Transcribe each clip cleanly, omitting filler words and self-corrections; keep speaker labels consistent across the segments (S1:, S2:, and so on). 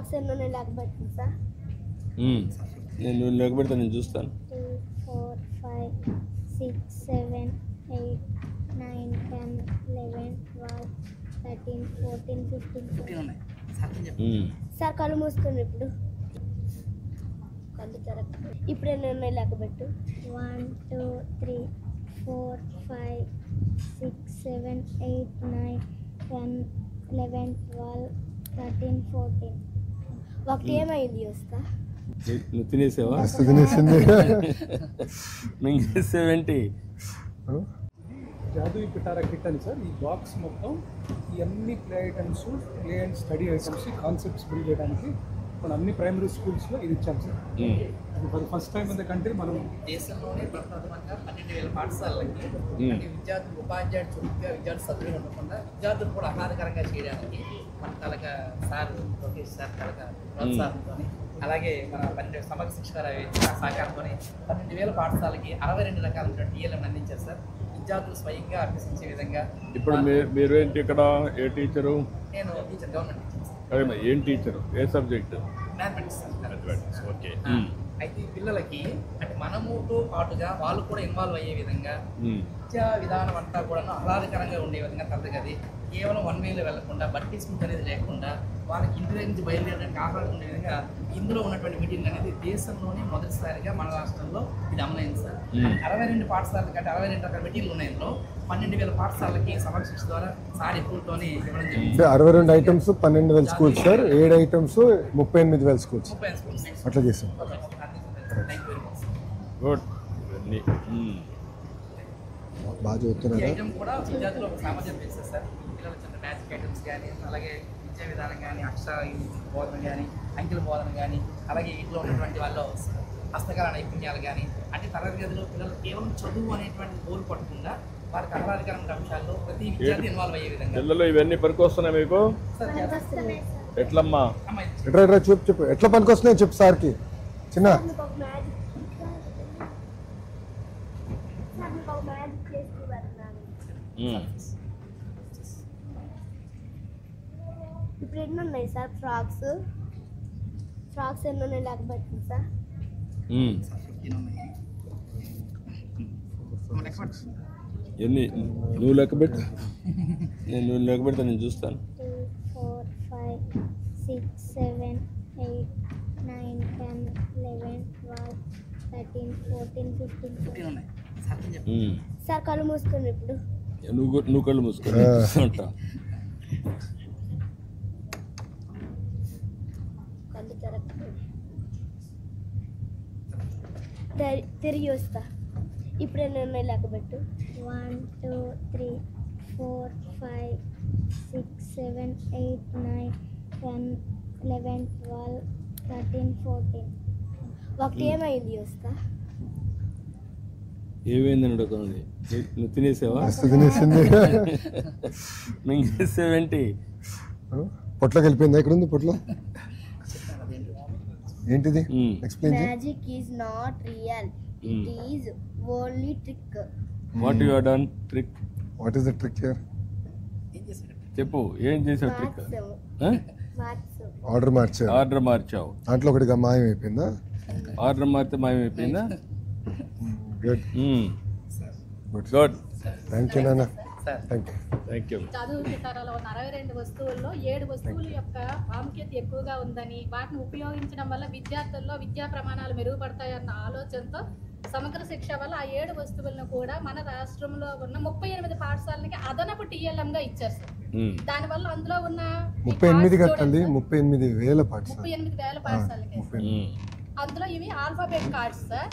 S1: Frocks ఎన్నో నేను లెక్క పెట్టండి సార్.
S2: నేను లెక్క పెడతా, నేను చూస్తాను.
S1: 2 4 5 6 7 8 9 10 11 12 13 14 15 సార్ కళ్ళు మూసుకోండి. కళ్ళు తెరక ఇప్పుడు ఎన్ని ఉన్నాయి లెక్క పెట్టు. 1 2 3 4 5 6 7 8 9 10 11 12 13 14. ఒకటి ఏమైంది వస్తా?
S2: నువ్వు తినేసావా?
S3: తినేసింది.
S2: మింగేసేవేంటి?
S4: జాదూ పిటారా కిట్ అని సార్. ఈ బాక్స్ మొత్తం ఇవన్నీ play items, play and study items, concepts build చేయడానికి మన అన్ని ప్రైమరీ స్కూల్స్లో ఇది ఇచ్చాం సార్. అది for first time in the country మనం
S5: దేశంలోనే ప్రప్రథమంగా 12,000 పాఠశాలలకి విద్యార్థులు ఉపాధ్యాయుడు చురుగ్గా విద్యార్థులు సభ్యులు ఉండకుండా విద్యార్థులు కూడా ఆహ్లాదకరంగా చేయడానికి మన తలక సార్ లోకేష్ సార్ తలక ప్రోత్సాహంతో, అలాగే మన 12 సమగ్ర శిక్షణ సహకారంతో 12,000 పాఠశాలకి 62 రకాలైన టీఎల్ఎం అందించారు సార్. విద్యార్థులు స్వయంగా అభ్యసించే విధంగా.
S2: ఇప్పుడు మీరు ఏంటి ఇక్కడ? ఏ టీచరు?
S5: నేను టీచర్, గవర్నమెంట్ టీచర్ సార్.
S2: ఏం టీచరు? ఏ subject?
S5: Mathematics sir.
S2: Mathematics. Okay.
S5: అయితే ఈ పిల్లలకి అంటే మనముతో పాటుగా వాళ్ళు కూడా ఇన్వాల్వ్ అయ్యే విధంగా విద్యా విధానం అంతా కూడా ఆహ్లాదకరంగా ఉండే విధంగా తరగతి కేవలం 1 వేలో వెళ్లకుండా బట్టి స్మిత్ అనేది లేకుండా వాళ్ళకి ఇంటి దగ్గర నుంచి బయలుదేరడానికి ఆహ్లాదం ఉండే విధంగా ఇందులో ఉన్నటువంటి మీటింగ్ అనేది దేశంలోనే మొదటిసారిగా మన రాష్ట్రంలో ఇది అమలైంది సార్. 62 పాఠశాలలు కంటే 62 రకాల మీటింగ్లు ఉన్నాయి. ఇందులో 12,000 పాఠశాలకి సమక్ష ద్వారా సార్ ఎప్పుడుతోనే ఇవ్వడం జరిగింది.
S3: 62 items 12,000 schools sir. 7 items 38,000 schools
S5: 30 schools
S3: అట్లా చేసాం.
S2: గుడ్.
S3: బాగా
S5: ఈ
S3: చదువుతున్నారా?
S5: ఐటమ్ కూడా విద్యార్థులు ఒక సామర్థ్యం పెంచుతుంది సార్. పిల్లల చిన్న మ్యాథ్స్ ఐటమ్స్ కానీ, అలాగే విద్యా విధానం కానీ, అక్షర బోధన కానీ, అంకెల బోధన కానీ, అలాగే ఇంట్లో ఉన్నటువంటి వాళ్ళు హస్తకళ నైపుణ్యాలు కానీ, అంటే తరగతి గదిలో పిల్లలు కేవలం చదువు అనేటువంటి గోల్ పట్టకుండా వారికి ఆహ్లాదకరమైన అంశాల్లో ప్రతి విద్యార్థి ఇన్వాల్వ్ అయ్యే విధంగా.
S2: పిల్లలు ఇవన్నీ పనికొస్తున్నాయి మీకు? ఎట్లమ్మా?
S3: ఎట్లా చెప్పు ఎట్లా పనికి వస్తున్నాయి చెప్పు సార్కి. చిన్న
S1: ఇప్పుడు ఎన్ని ఉన్నాయి సార్ ఫ్రాక్స్? ఫ్రాక్స్ ఎన్ని ఉన్నాయి లెక్క పెట్టండి సార్.
S2: ఎన్ని? నువ్వు లెక్క పెట్టు, నేను లెక్క పెడతా, నేను చూస్తాను.
S1: 2 4 5 6 7 8 9 10 11 12 13 14 15 సార్ కళ్ళు మూసుకోండి.
S2: నువ్వు కళ్ళు మూసుకో.
S1: కళ్ళు తెరక తిరిగి వస్తా. ఇప్పుడు ఎన్ని ఉన్నాయి లెక్క పెట్టు. 1 2 3 4 5 6 7 8 9 10 11 12 13 14. ఒకటి ఏమైంది వస్తా?
S2: ఏమైందని అడుగుతుంది. నువ్వు తినేసావా?
S3: తినేసింది.
S2: మింగేసేవేంటి?
S3: పొట్లోకి వెళ్ళిపోయింది. ఎక్కడ ఉంది పొట్లో? ఏంటిది? ఎక్స్ప్లెయిన్ చేయి.
S1: Magic is not real, it is only trick.
S2: What you have done trick?
S3: What is the trick here?
S2: చెప్పు, ఏం చేసావు ట్రిక్?
S3: ఆర్డర్ మార్చావు.
S2: ఆర్డర్ మార్చావు.
S3: దాంట్లో ఒకటిగా మాయం అయిపోయిందా?
S2: ఆర్డర్ మారితే మాయమైపోయిందా?
S3: Good
S2: good.
S3: థ్యాంక్ యూ నాన్న.
S2: Thank you.
S6: చదువు పిటారాలో ఉన్న 62 వస్తువుల్లో 7 వస్తువుల యొక్క ప్రాముఖ్యత ఎక్కువగా ఉందని, వాటిని ఉపయోగించడం వల్ల విద్యార్థుల్లో విద్యా ప్రమాణాలు మెరుగుపడతాయన్న ఆలోచనతో సమగ్ర శిక్ష వల్ల ఆ 7 వస్తువులను కూడా మన రాష్ట్రంలో ఉన్న 38 పాఠశాలలకి అదనపు టీఎల్ఎంగా ఇచ్చారు సార్. దానివల్ల అందులో ఉన్న
S3: 38 కట్టండి. 38,000 పాఠశాల.
S6: 38,000 పాఠశాలకి అందులో ఇవి ఆల్ఫాబెట్ కార్డ్స్ సార్.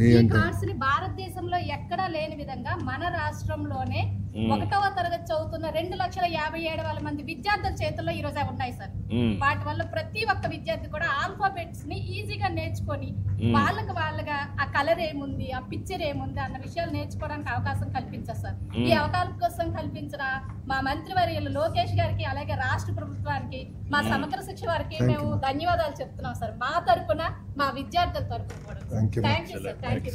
S6: ఈ కార్డ్స్ ని భారతదేశంలో ఎక్కడా లేని విధంగా మన రాష్ట్రంలోనే 1వ తరగతి చదువుతున్న 2,57,000 మంది విద్యార్థుల చేతుల్లో ఈ రోజు ఉన్నాయి సార్. వాటి వల్ల ప్రతి ఒక్క విద్యార్థి కూడా ఆల్ఫాబెట్స్ ని ఈజీగా నేర్చుకొని వాళ్ళగా ఆ కలర్ ఏముంది, ఆ పిక్చర్ ఏముంది అన్న విషయాలు నేర్చుకోవడానికి అవకాశం కల్పించారు సార్. ఈ అవకాశం కల్పించిన మా మంత్రివర్యులు లోకేష్ గారికి, అలాగే రాష్ట్ర ప్రభుత్వానికి, మా సమగ్ర శిక్ష వారికి మేము ధన్యవాదాలు చెప్తున్నాం సార్. మా తరపున, మా విద్యార్థుల తరపున కూడా. Thank you sir. Thank you.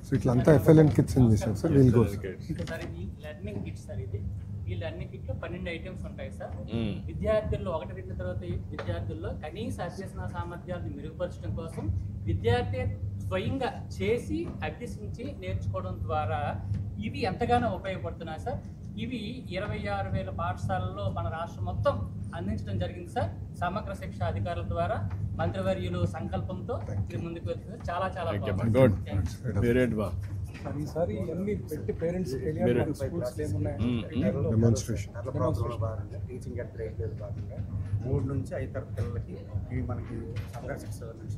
S3: So ఇట్లా అంతా ఎఫ్ఎల్ఎన్ కిట్స్ చేశాం సార్. వీల్ గో
S7: ఇంకోసారి లెర్నింగ్ కిట్స్ సార్. ఇది వీళ్ళన్ని కిట్లు 12 ఐటమ్స్ ఉంటాయి సార్. విద్యార్థుల్లో 1-2 తరగతి విద్యార్థుల్లో కనీస అభ్యసన సామర్థ్యాలను మెరుగుపరచడం కోసం విద్యార్థి స్వయంగా చేసి అభ్యసించి నేర్చుకోవడం ద్వారా ఇవి ఎంతగానో ఉపయోగపడుతున్నాయి సార్. ఇవి 26,000 పాఠశాలల్లో మన రాష్ట్రం మొత్తం అందించడం జరిగింది సార్. సమగ్ర శిక్ష అధికారుల ద్వారా మంత్రివర్యులు సంకల్పంతో ఇది ముందుకు వెళ్తుంది. చాలా చాలా
S2: గుడ్.
S4: ఈసారి ఇవన్నీ పెట్టి పేరెంట్స్ స్కూల్స్ ఏమున్నాయి
S3: డెమాన్స్ట్రేషన్
S8: టీచింగ్ అట్ గ్రేడ్ భాగంగా 3 నుంచి 5 తరగతి పిల్లలకి ఇవి మనకి సమగ్ర శిక్ష నుంచి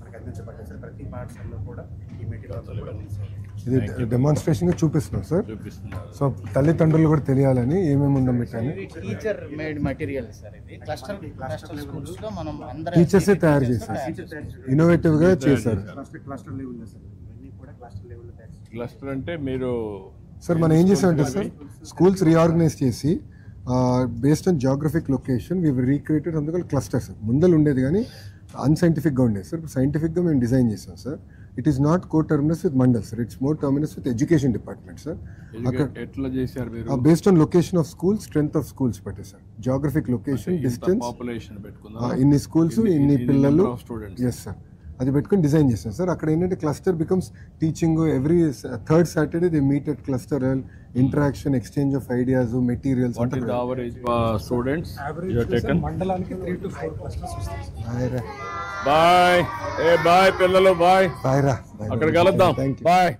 S8: మనకి అందించబడ్డాయి సార్. ప్రతి పాఠశాలలో కూడా ఈ మెటీరియల్
S3: ఇది డెమాన్స్ట్రేషన్ గా చూపిస్తున్నాం సార్. సో తల్లిదండ్రులు కూడా తెలియాలని ఏమేమి ఉందో పెట్టాను.
S5: Teacher made material sir. ఇది క్లస్టర్ స్కూల్స్ లో మనం అందరం
S3: టీచర్సే తయారు చేశారు, ఇన్నోవేటివ్ గా చేశారు.
S8: క్లస్టర్ లెవెల్లో సార్ ఇవన్నీ కూడా క్లస్టర్ లెవెల్లో తయారు.
S2: క్లస్టర్ అంటే మీరు
S3: సార్ మనం ఏం చేసామంటే సార్ స్కూల్స్ రీఆర్గనైజ్ చేసి based on Geographic location we recreated అందుకని క్లస్టర్స్ ముందర ఉండేది కానీ అన్సైంటిఫిక్గా ఉండేది సార్. సైంటిఫిక్గా మేము డిజైన్ చేసాం sir. It is not coterminous with mandal sir, it's more terminus with education department sir. అక్కడ
S2: ఎట్లా చేశారు మీరు?
S3: Based on location of schools, strength of schools పెట్టే sir. Geographic location, distance,
S2: population పెట్టుకున్నా
S3: ఇన్ని స్కూల్స్ ఇన్ని పిల్లలు,
S2: స్టూడెంట్స్.
S3: ఎస్ సార్ అది పెట్టుకుని డిజైన్ చేస్తాం సార్. అక్కడ ఏంటంటే cluster becomes teaching. Every third Saturday they meet at cluster, interaction, exchange of ideas, materials.
S2: What is the average students you have taken?
S4: మండలానికి 3 to 4 క్లస్టర్స్ వస్తాయి.
S2: Bye. ఏ bye పిల్లలు, bye.
S3: Bye రా.
S2: అక్కడ కలుద్దాం.
S3: Thank you.
S2: Bye.